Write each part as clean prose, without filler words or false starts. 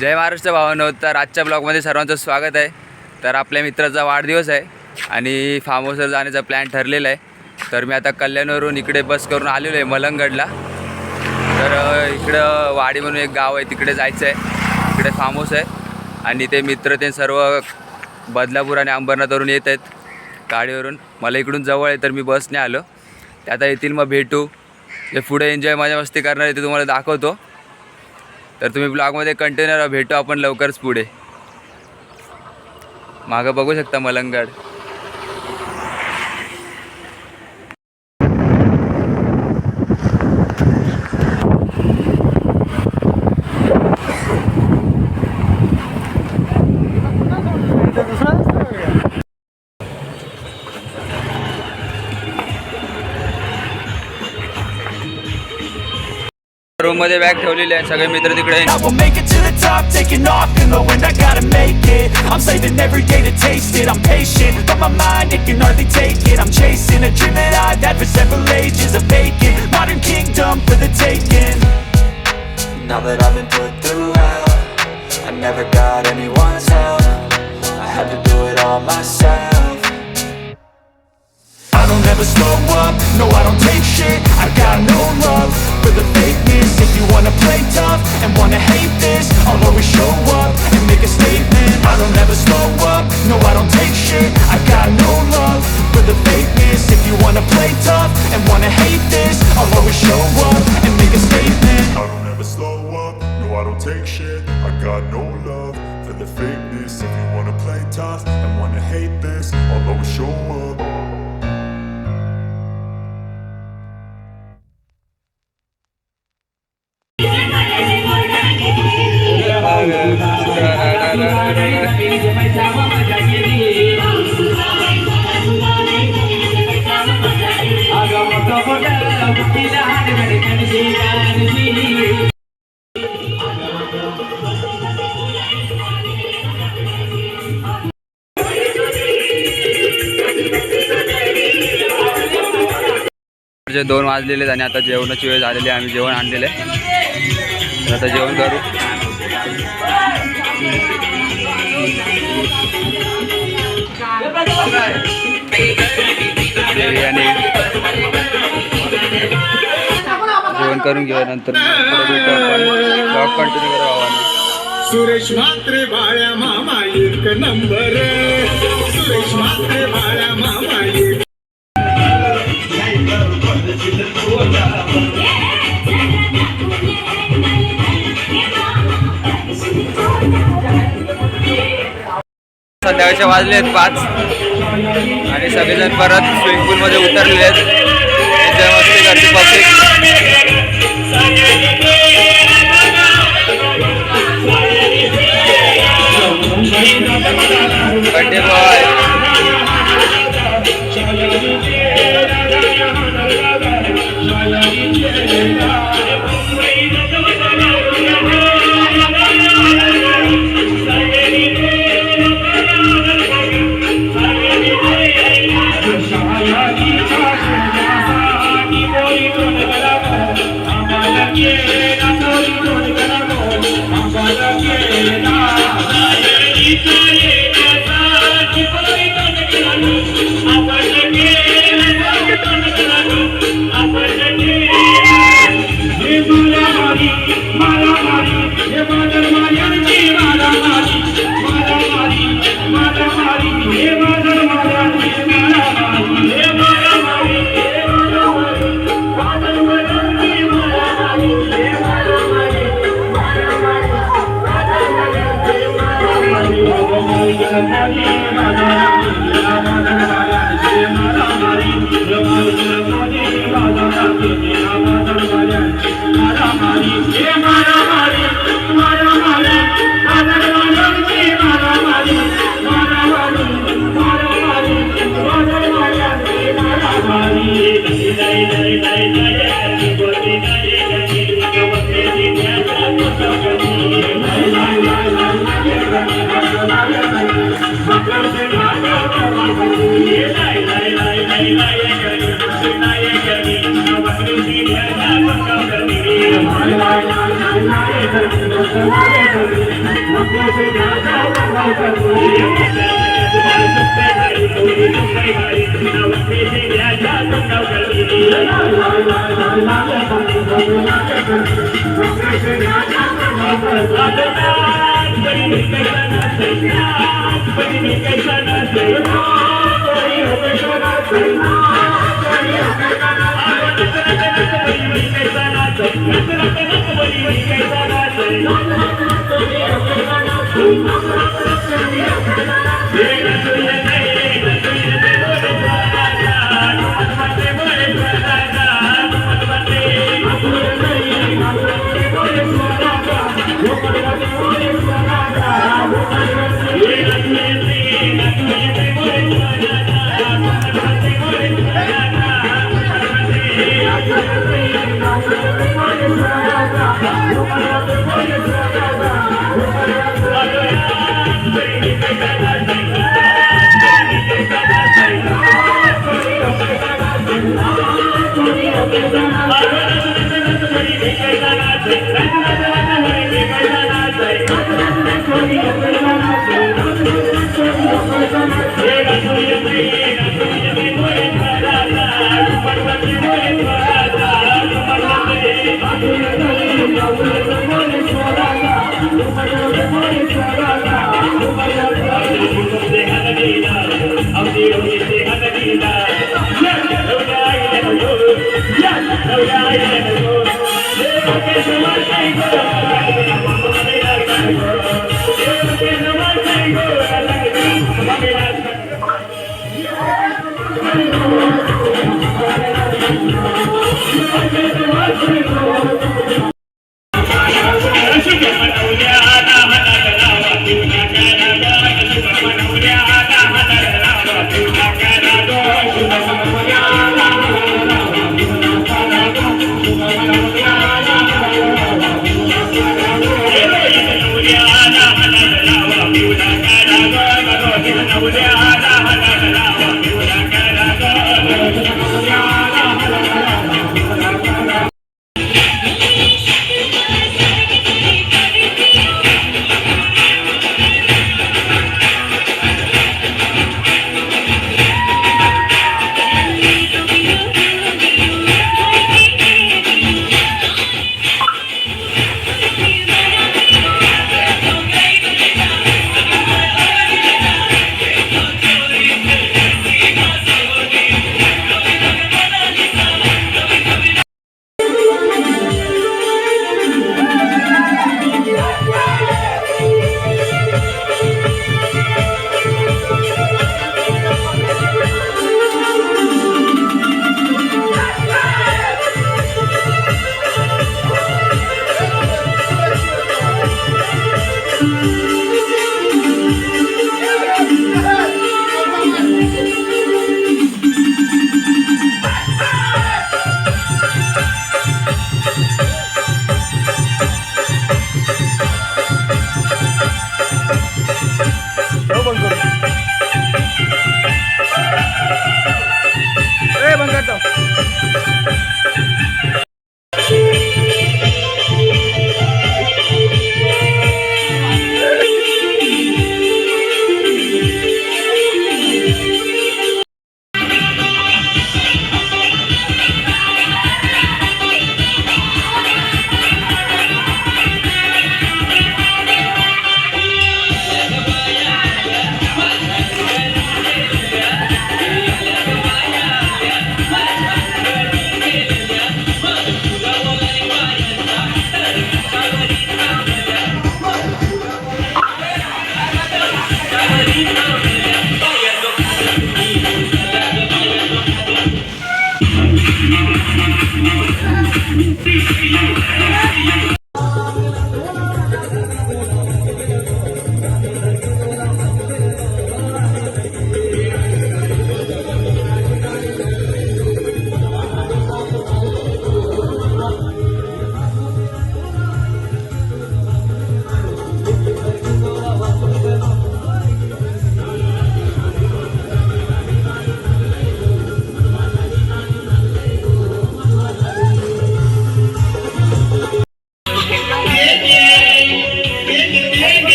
जय महाराष्ट्र भावांनो, तर आजच्या ब्लॉगमध्ये सर्वांचं स्वागत आहे। तर आपल्या मित्राचा वाढदिवस आहे आणि फार्म हाऊसवर जाण्याचा प्लॅन ठरलेला आहे। तर मी आता कल्याणवरून इकडे बस करून आलेलो आहे मलंगगडला। तर इकडं वाडी म्हणून एक गाव आहे, तिकडे जायचं आहे। इकडे फार्म हाऊस आहे आणि ते मित्र ते सर्व बदलापूर आणि अंबरनाथवरून येत आहेत गाडीवरून। मला इकडून जवळ आहे तर मी बसने आलो। ते आता येतील, मग भेटू। जे पुढे एन्जॉय मजा मस्ती करणार आहे ते तुम्हाला दाखवतो। तर तुम्ही ब्लॉगमध्ये कंटिन्यू राहा, भेटू आपण लवकरच पुढे। मागं बघू शकता मलंगगड। रूम मध्ये बॅग ठेवलेली आहे, सगळे मित्र तिकडे। I will make it to the top, taking off in the wind, I gotta make it. I'm saving every day to taste it. I'm patient, but my mind, it can hardly take it. I'm chasing a dream that I've had for several ages, a vacant modern kingdom for the taking. Now that I've been put through hell, I never got anyone's help. I had to do it all myself. I don't ever slow up, no I don't take shit. I got no love for the fakeness. If you wanna play tough and wanna hate this, I'll always show up and make a statement. I don't ever slow up, no I don't take shit. I got no love for the fakeness. If you wanna play tough and wanna hate this, I'll always show up and make a statement. I don't ever slow up, no I don't take shit. I got no love for the fakeness. If you wanna play tough and wanna hate this, I'll always show up. जे 2 वाजलेले आणि आता जेवणाची वेळ झालेली आहे। आम्ही जेवण आणलेलं आहे, तर आता जेवण करू। जेवण करून घेऊ, नंतर भेटू आपण। ब्लॉग कंटिन्यू करू आवाज। सुरेश म्हात्रे बाळ्या मामा एक नंबर, सुरेश म्हात्रे बाळ्या मामा एक। संध्याकाळचे वाजले आहेत 5 आणि सगळेजण परत स्विमिंग पूल मध्ये उतरलेले आहेत। एन्जॉय मस्ती करते पब्लिक। बर्थडे बॉय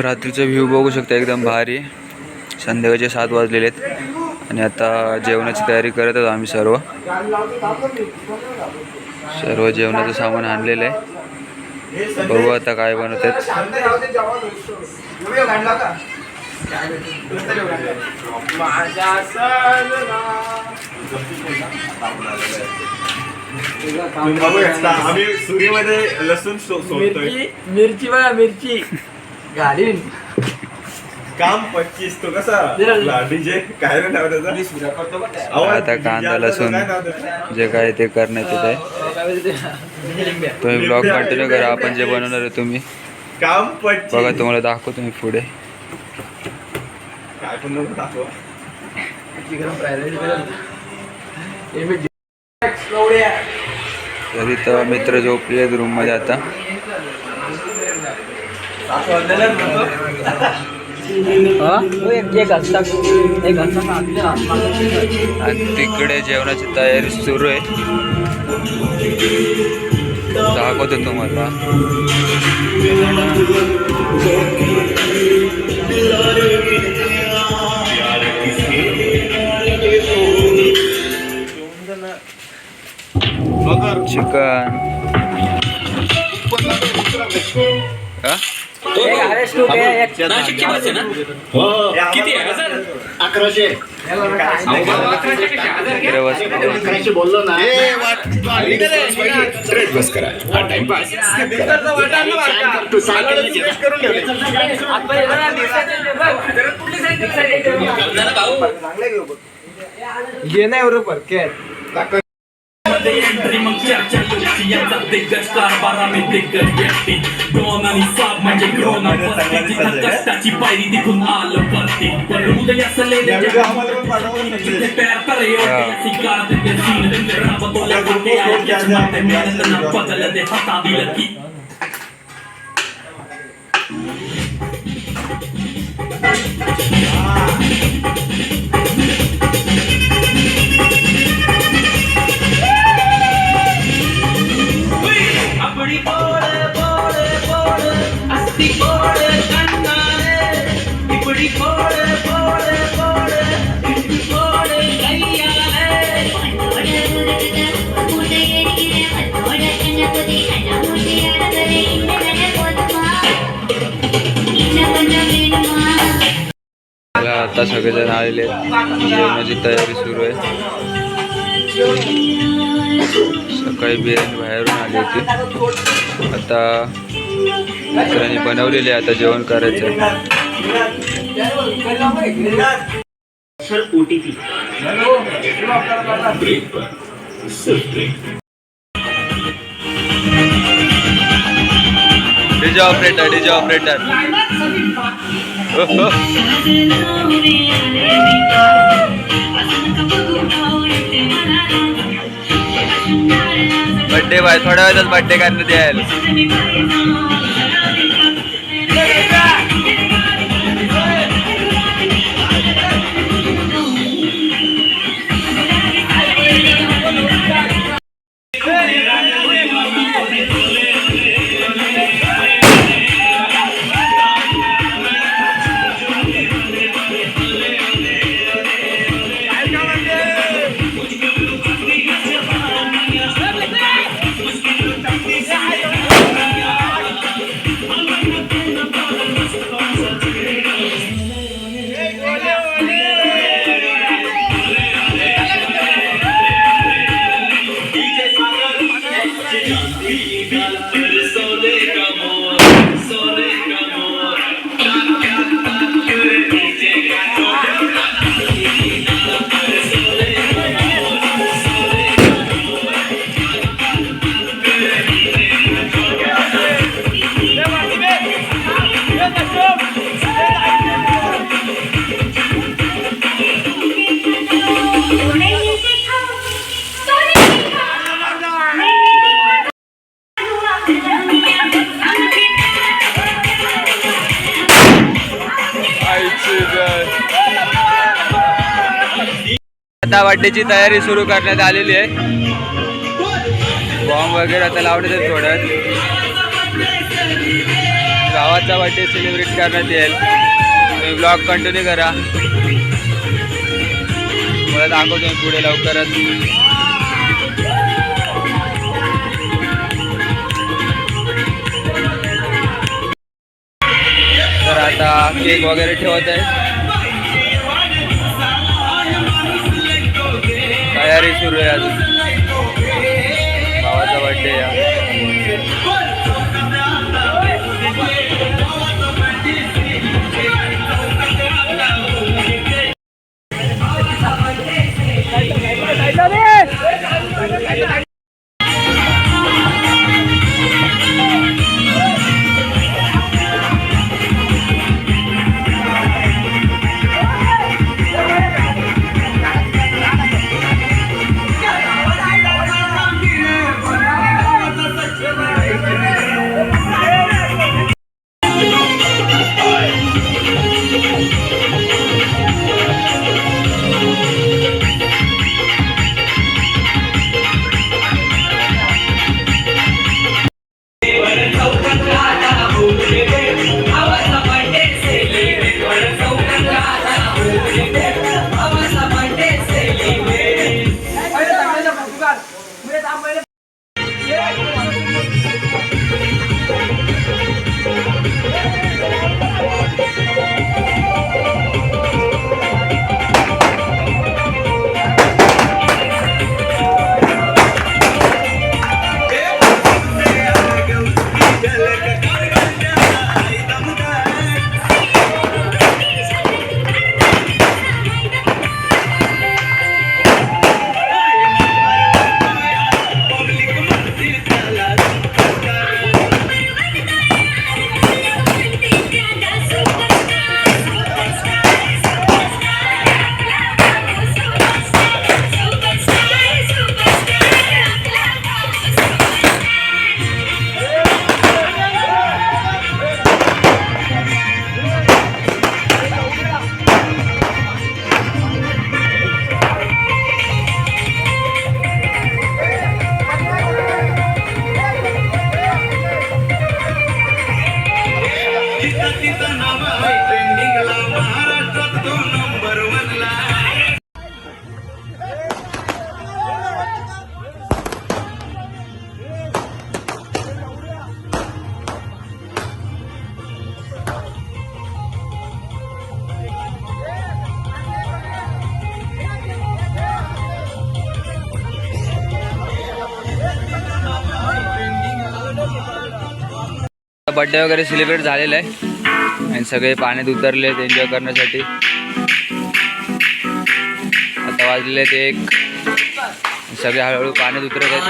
रात्रीचा व्ह्यू बघू शकता, एकदम भारी. संध्याकाळचे 7 वाजलेले आहेत आणि आता जेवणाची तयारी करत आहोत आम्ही सर्व जेवणाचं सामान आणलेलं आहे. बघू आता काय बनवत आहेत. आम्ही सुरीमध्ये लसूण सोडतोय. मिरची बघा, मिरची घालीन. काम 25 तो कसा डीजे काय रे नाव त्याचा. आता कांदा लसूण जे काय ते करण्यात येत आहे. तुम्ही ब्लॉग कंटिन्यू करा. आपण जे बनवणार आहे तुम्ही काम 25 बघा, तुम्हाला दाखवतो तुम्ही पुढे. काय पण नको दाखवा. तरी तर मित्र झोपले आहेत रूम मध्ये आता. आणि तिकडे जेवणाची तयारी सुरू आहे. दाखवतो तुम्हाला. चिकन बोललो ना. घे नाही बरोबर काय एंट्री मग चर्चा तुमची यांचा दिग्गज कारभाराने दिग्गज व्यक्ती ड्रोन आणि साप म्हणजे ड्रोन कष्टाची पायरी तिथून आलं परती पण उदय असलेले बदल दे हता दिलं की आता सगळेजण आलेले आहेत. जेवणाची तयारी सुरू आहे. सकाळी बिर्याणी बाहेरून आली होती. आता मित्रांनी बनवलेली आहे. आता जेवण करायचं. डीजे ऑपरेटर बर्थडे बाय थोड्या वेळातच बर्थडे करण्यात यायला. आता बर्थडेची तयारी सुरू करण्यात आलेली आहे. बॉम्ब वगैरे आता लावण्यात थोड्यात. गावात भावाचा बर्थडे सेलिब्रेट करण्यात येईल. तुम्ही ब्लॉग कंटिन्यू करा, मला दाखवतो मी पुढे लवकरच. तर आता केक वगैरे ठेवत आहे, तयारी सुरू आहे अजून. भावाचा बर्थडे बर्थडे वगैरे सेलिब्रेट झालेला आहे आणि सगळे पाण्यात उतरले आहेत एन्जॉय करण्यासाठी. आता वाजलेले आहेत 1, सगळे हळूहळू पाण्यात उतरत आहेत. आता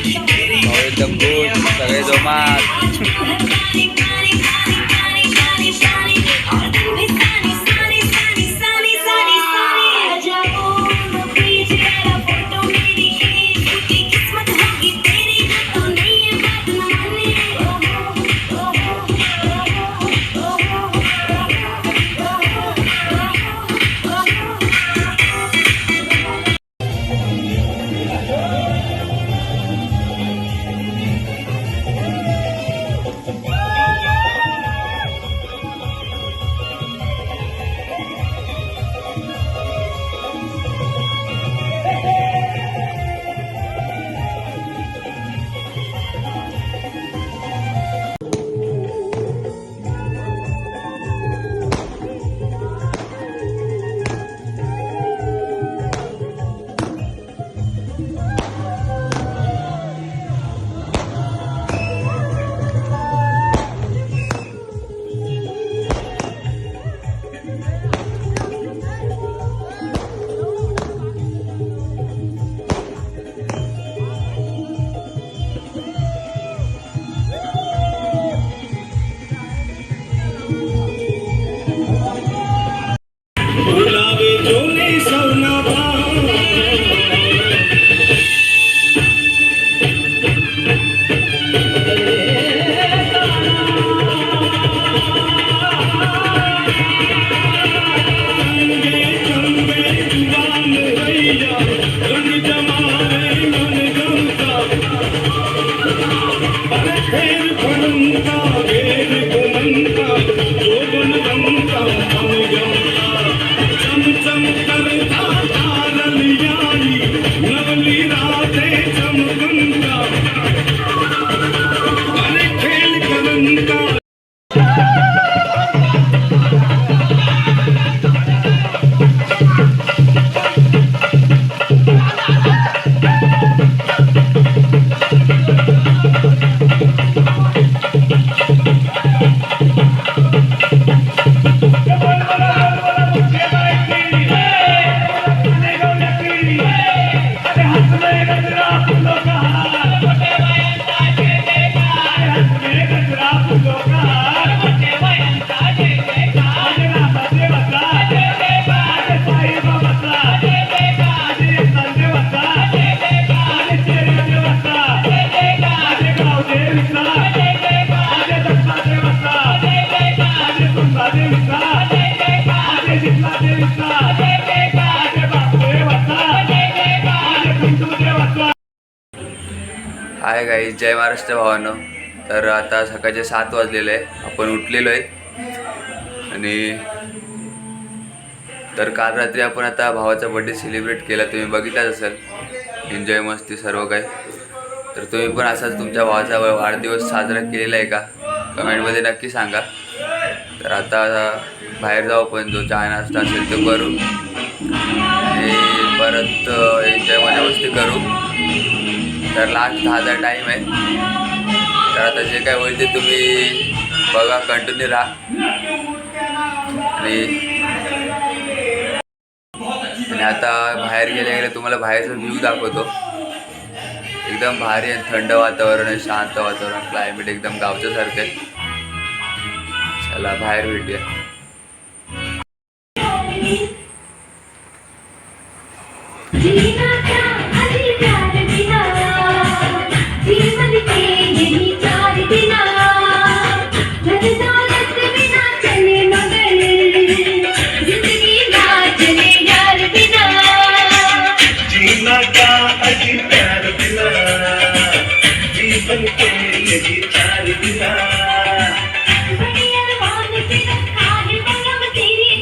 इथे एकदम गुड, सगळे जोमात. काही जय महाराष्ट्र भावांनो. तर आता सकाळचे 7 वाजलेले आहे, आपण उठलेलो आहे. आणि तर काल रात्री आपण आता भावाचा बड्डे सेलिब्रेट केला, तुम्ही बघितलाच असेल. एन्जॉय मस्ती सर्व काही. तर तुम्ही पण असाच तुमच्या भावाचा वाढदिवस साजरा केलेला आहे का, कमेंटमध्ये नक्की सांगा. तर आता बाहेर जाऊ, पण जो चहा नाश्ता असेल तो करू आणि परत एन्जॉय मस्ती करू. तर लास्ट 10चा टाईम आहे. तर आता जे काय होईल ते तुम्ही बघा, कंटिन्यू राहा. आणि आता बाहेर गेले तुम्हाला बाहेरचा व्ह्यू दाखवतो. एकदम भारी आहे, थंड वातावरण आहे, शांत वातावरण, क्लायमेट एकदम गावच्या सारखं आहे. चला बाहेर भेटूया.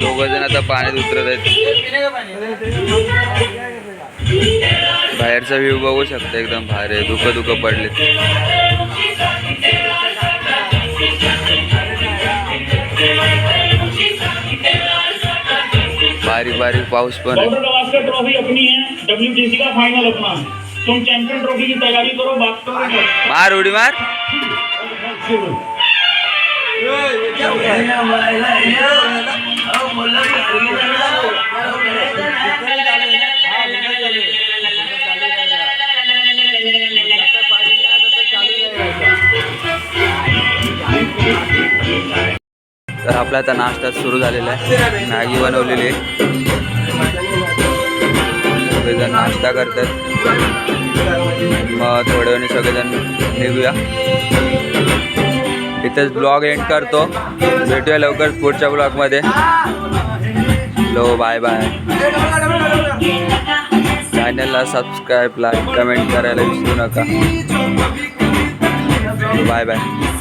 दोघं जण आता पाण्यात उतरत आहेत. बाहेरचा व्ह्यू बघू शकता, एकदम भारी आहे. धुकं पडले. बारीक बारीक पाऊस पण आहे. ट्रॉफी अपनी है, WTC का फाइनल अपना. तुम चैंपियन ट्रॉफी की तैयारी करो. मार उडी मार. तर आपला आता नाश्ता सुरू झालेला आहे. मॅगी बनवलेली आहे, सगळेजण नाश्ता करतात. मग थोड्या वेळाने सगळेजण निघूया. इथेच ब्लॉग एंड करतो. भेटूया लवकर पुढच्या ब्लॉगमध्ये. लो बाय बाय. चॅनलला सबस्क्राईब, लाईक, कमेंट करायला विसरू नका. Bye bye.